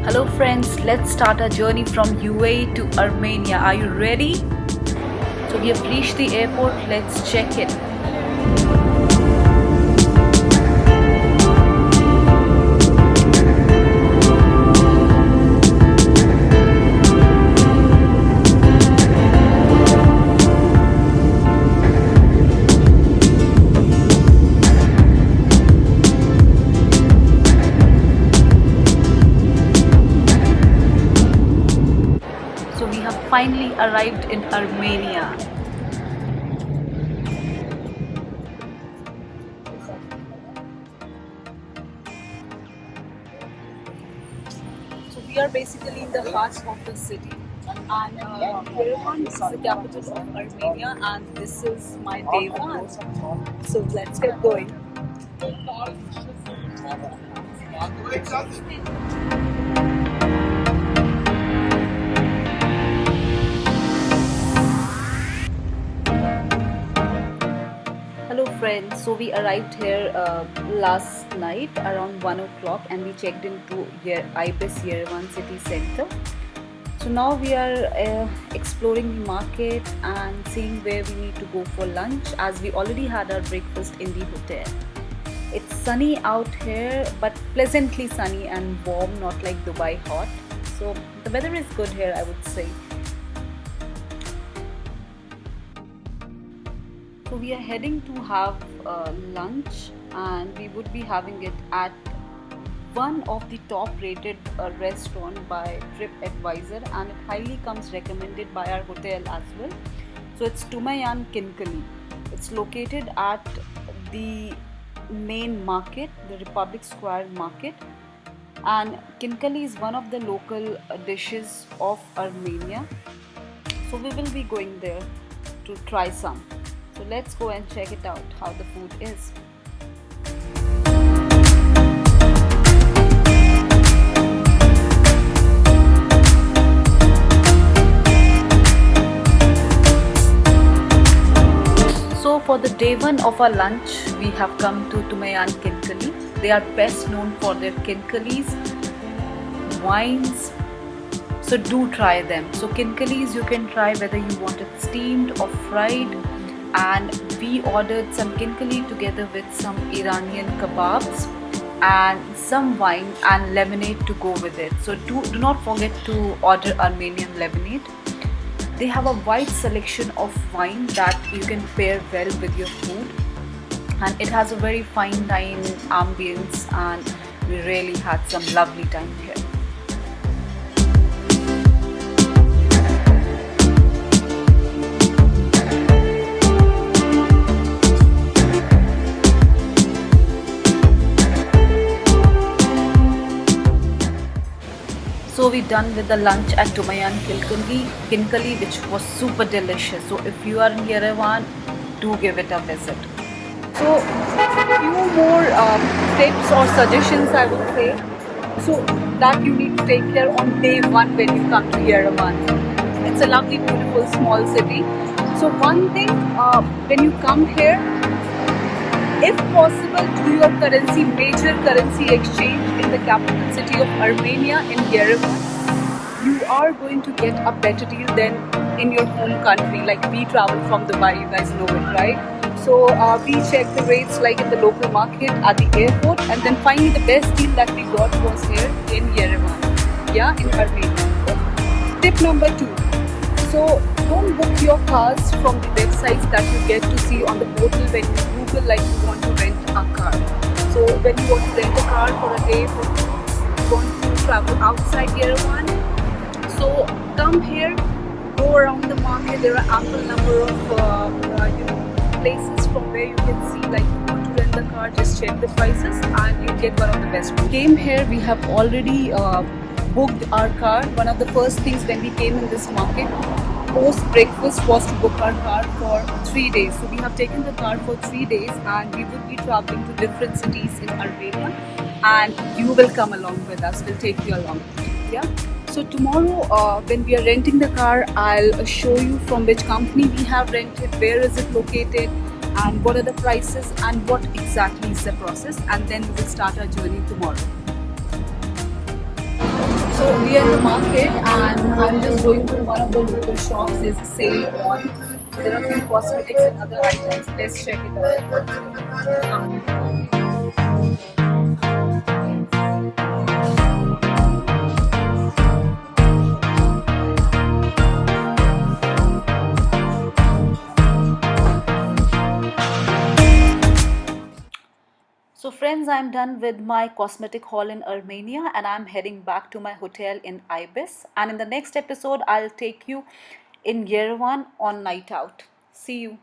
Hello friends, let's start our journey from UAE to Armenia. Are you ready? So we have reached the airport, let's check in. So we have finally arrived in Armenia. So we are basically in the heart of the city, and Yerevan is the capital of Armenia, and this is my day one. So let's get going. Hello friends, so we arrived here last night around 1 o'clock and we checked into Ibis Yerevan city center. So now we are exploring the market and seeing where we need to go for lunch, as we already had our breakfast in the hotel. It's sunny out here, but pleasantly sunny and warm, not like Dubai hot. So the weather is good here, I would say. So we are heading to have lunch, and we would be having it at one of the top rated restaurant by TripAdvisor, and it highly comes recommended by our hotel as well. So it's Tumayan Kinkali. It's located at the main market, the Republic Square market, and Kinkali is one of the local dishes of Armenia. So we will be going there to try some. So let's go and check it out how the food is. So for the day one of our lunch, we have come to Tumayan Kinkali. They are best known for their kinkalis, wines. So do try them. So kinkalis you can try whether you want it steamed or fried. And we ordered some kinkali together with some Iranian kebabs and some wine and lemonade to go with it. So do not forget to order Armenian lemonade. They have a wide selection of wine that you can pair well with your food, and it has a very fine dine ambience, and we really had some lovely time here. So we done with the lunch at Tumayan Kinkali, which was super delicious. So if you are in Yerevan, do give it a visit. So few more tips or suggestions I would say. So that you need to take care on day one when you come to Yerevan. It's a lovely, beautiful, small city. So one thing, when you come here, if possible, do your major currency exchange in the capital city of Armenia in Yerevan. You are going to get a better deal than in your home country. Like we travel from Dubai, you guys know it, right? So we checked the rates like in the local market at the airport, and then finally the best deal that we got was here in Yerevan, in Armenia. Tip number 2. So don't book your cars from the websites that you get to see on the portal when you Google like you want to rent a car. So when you want to rent a car for a day, for you want to travel outside Yerevan, so come here, go around the market. There are ample number of places from where you can see like you want to rent the car. Just check the prices and you get one of the best ones. Came here, we have already booked our car. One of the first things when we came in this market post breakfast was to book our car for 3 days. So we have taken the car for 3 days, and we will be traveling to different cities in Armenia, and you will come along with us. We'll take you along. So tomorrow when we are renting the car, I'll show you from which company we have rented, where is it located, and what are the prices and what exactly is the process, and then we will start our journey tomorrow. So we are in the market and I'm just going to one of the local shops. There's a sale on. There are a few cosmetics and other items. Let's check it out. So, friends, I'm done with my cosmetic haul in Armenia and I'm heading back to my hotel in Ibis. And in the next episode, I'll take you in Yerevan on night out. See you.